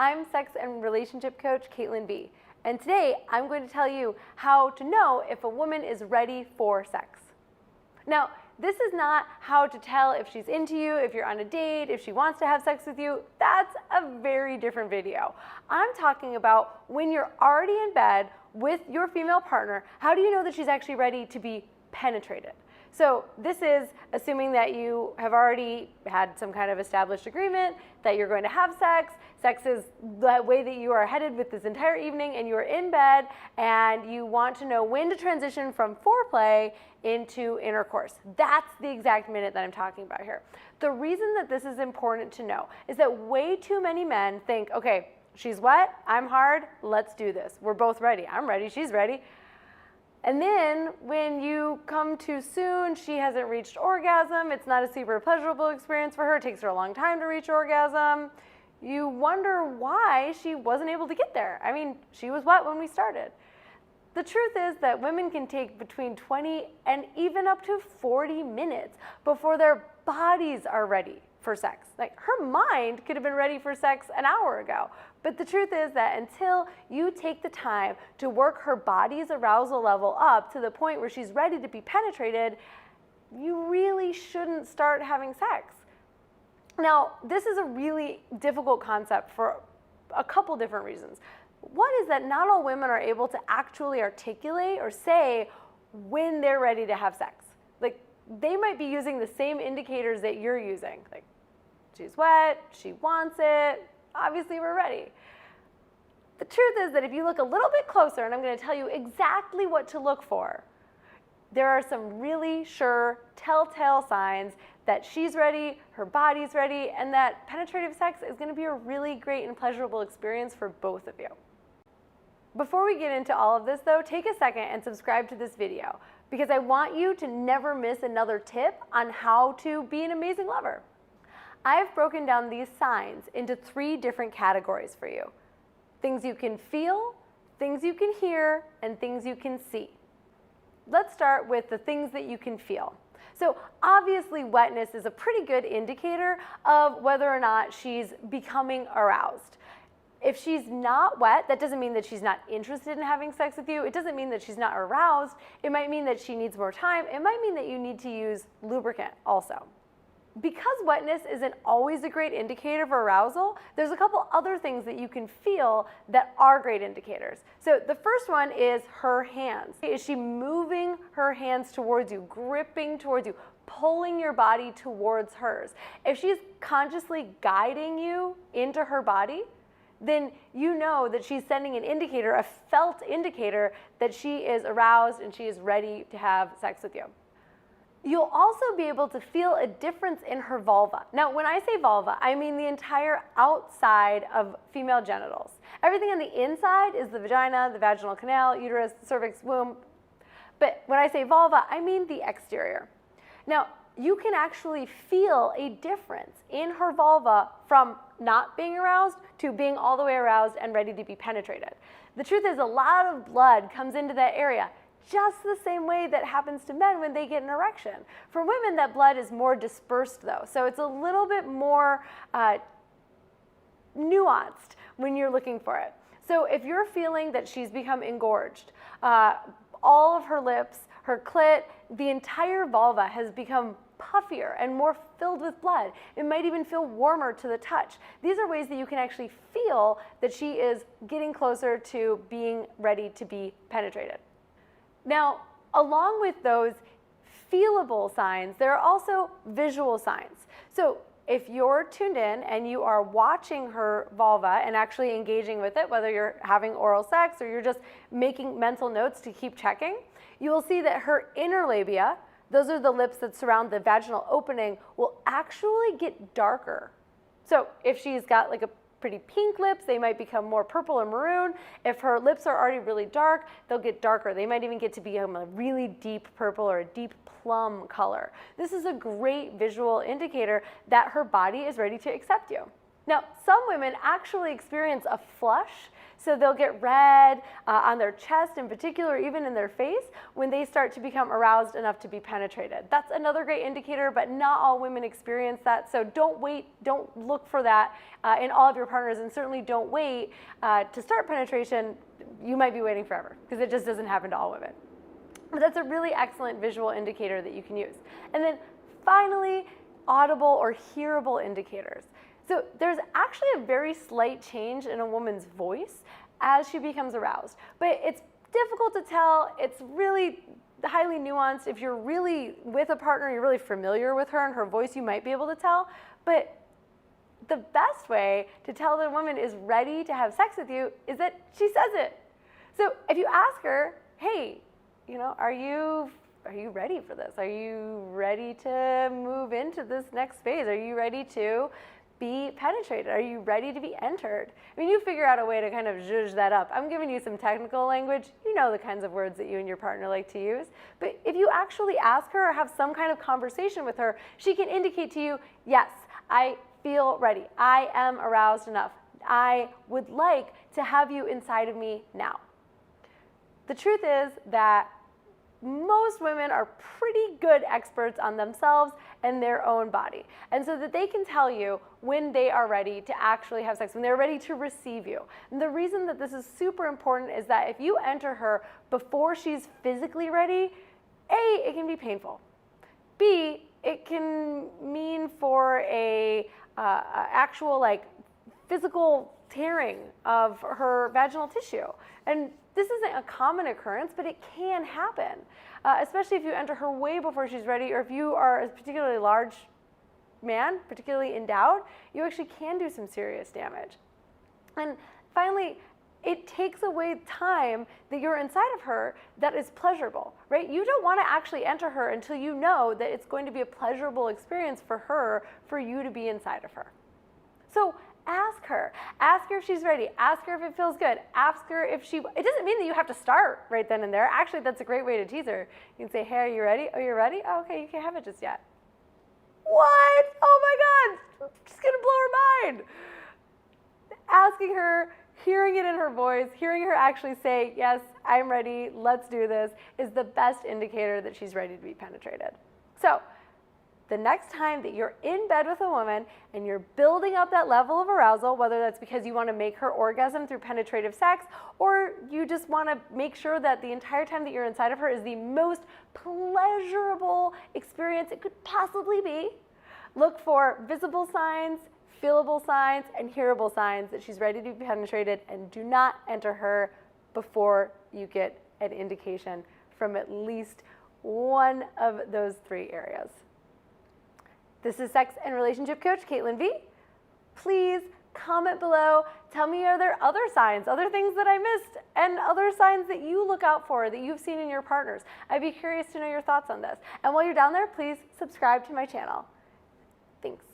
I'm sex and relationship coach Caitlin B. And today I'm going to tell you how to know if a woman is ready for sex. Now, this is not how to tell if she's into you, if you're on a date, if she wants to have sex with you. That's a very different video. I'm talking about when you're already in bed with your female partner, how do you know that she's actually ready to be penetrated? So this is assuming that you have already had some kind of established agreement that you're going to have sex. Sex is the way that you are headed with this entire evening, and you are in bed and you want to know when to transition from foreplay into intercourse. That's the exact minute that I'm talking about here. The reason that this is important to know is that way too many men think, okay, she's wet, I'm hard, let's do this. We're both ready. I'm ready, she's ready. And then when you come too soon, she hasn't reached orgasm, it's not a super pleasurable experience for her, it takes her a long time to reach orgasm. You wonder why she wasn't able to get there. I mean, she was wet when we started. The truth is that women can take between 20 and even up to 40 minutes before their bodies are ready for sex. Like, her mind could have been ready for sex an hour ago. But the truth is that until you take the time to work her body's arousal level up to the point where she's ready to be penetrated, you really shouldn't start having sex. Now, this is a really difficult concept for a couple different reasons. One is that not all women are able to actually articulate or say when they're ready to have sex. Like, they might be using the same indicators that you're using. Like, she's wet, she wants it, obviously we're ready. The truth is that if you look a little bit closer, and I'm going to tell you exactly what to look for, there are some really sure telltale signs that she's ready, her body's ready, and that penetrative sex is going to be a really great and pleasurable experience for both of you. Before we get into all of this though, take a second and subscribe to this video because I want you to never miss another tip on how to be an amazing lover. I've broken down these signs into 3 different categories for you. Things you can feel, things you can hear, and things you can see. Let's start with the things that you can feel. So obviously wetness is a pretty good indicator of whether or not she's becoming aroused. If she's not wet, that doesn't mean that she's not interested in having sex with you. It doesn't mean that she's not aroused. It might mean that she needs more time. It might mean that you need to use lubricant also. Because wetness isn't always a great indicator of arousal, there's a couple other things that you can feel that are great indicators. So the first one is her hands. Is she moving her hands towards you, gripping towards you, pulling your body towards hers? If she's consciously guiding you into her body, then you know that she's sending an indicator, a felt indicator, that she is aroused and she is ready to have sex with you. You'll also be able to feel a difference in her vulva. Now, when I say vulva, I mean the entire outside of female genitals. Everything on the inside is the vagina, the vaginal canal, uterus, cervix, womb. But when I say vulva, I mean the exterior. Now, you can actually feel a difference in her vulva from not being aroused to being all the way aroused and ready to be penetrated. The truth is, a lot of blood comes into that area, just the same way that happens to men when they get an erection. For women, that blood is more dispersed though, so it's a little bit more nuanced when you're looking for it. So if you're feeling that she's become engorged, all of her lips, her clit, the entire vulva has become puffier and more filled with blood. It might even feel warmer to the touch. These are ways that you can actually feel that she is getting closer to being ready to be penetrated. Now, along with those feelable signs, there are also visual signs. So if you're tuned in and you are watching her vulva and actually engaging with it, whether you're having oral sex or you're just making mental notes to keep checking, you will see that her inner labia, those are the lips that surround the vaginal opening, will actually get darker. So if she's got like a pretty pink lips, they might become more purple or maroon. If her lips are already really dark, they'll get darker. They might even get to become a really deep purple or a deep plum color. This is a great visual indicator that her body is ready to accept you. Now, some women actually experience a flush, so they'll get red on their chest in particular, even in their face, when they start to become aroused enough to be penetrated. That's another great indicator, but not all women experience that, so don't wait, don't look for that in all of your partners, and certainly don't wait to start penetration. You might be waiting forever, because it just doesn't happen to all women. But that's a really excellent visual indicator that you can use. And then finally, audible or hearable indicators. So there's actually a very slight change in a woman's voice as she becomes aroused, but it's difficult to tell. It's really highly nuanced. If you're really with a partner, you're really familiar with her and her voice, you might be able to tell. But the best way to tell that a woman is ready to have sex with you is that she says it. So if you ask her, hey, are you ready for this? Are you ready to move into this next phase? Are you ready to be penetrated? Are you ready to be entered? I mean, you figure out a way to kind of zhuzh that up. I'm giving you some technical language. You know the kinds of words that you and your partner like to use. But if you actually ask her or have some kind of conversation with her, she can indicate to you, yes, I feel ready. I am aroused enough. I would like to have you inside of me now. The truth is that most women are pretty good experts on themselves and their own body. And so that they can tell you when they are ready to actually have sex, when they're ready to receive you. And the reason that this is super important is that if you enter her before she's physically ready, A, it can be painful. B, it can mean for a actual physical tearing of her vaginal tissue. And this isn't a common occurrence, but it can happen, especially if you enter her way before she's ready, or if you are a particularly large man, particularly endowed, you actually can do some serious damage. And finally, it takes away time that you're inside of her that is pleasurable, right? You don't want to actually enter her until you know that it's going to be a pleasurable experience for her, for you to be inside of her. So ask her if she's ready, ask her if it feels good, ask her if it doesn't mean that you have to start right then and there. Actually, that's a great way to tease her. You can say, hey, are you ready? Oh, you're ready? Oh, okay, you can't have it just yet. What? Oh my God, just gonna blow her mind. Asking her, hearing it in her voice, hearing her actually say, yes, I'm ready, let's do this, is the best indicator that she's ready to be penetrated. So the next time that you're in bed with a woman and you're building up that level of arousal, whether that's because you want to make her orgasm through penetrative sex, or you just want to make sure that the entire time that you're inside of her is the most pleasurable experience it could possibly be, look for visible signs, feelable signs, and hearable signs that she's ready to be penetrated, and do not enter her before you get an indication from at least one of those three areas. This is sex and relationship coach Caitlin V. Please comment below. Tell me, are there other signs, other things that I missed, and other signs that you look out for that you've seen in your partners? I'd be curious to know your thoughts on this. And while you're down there, please subscribe to my channel. Thanks.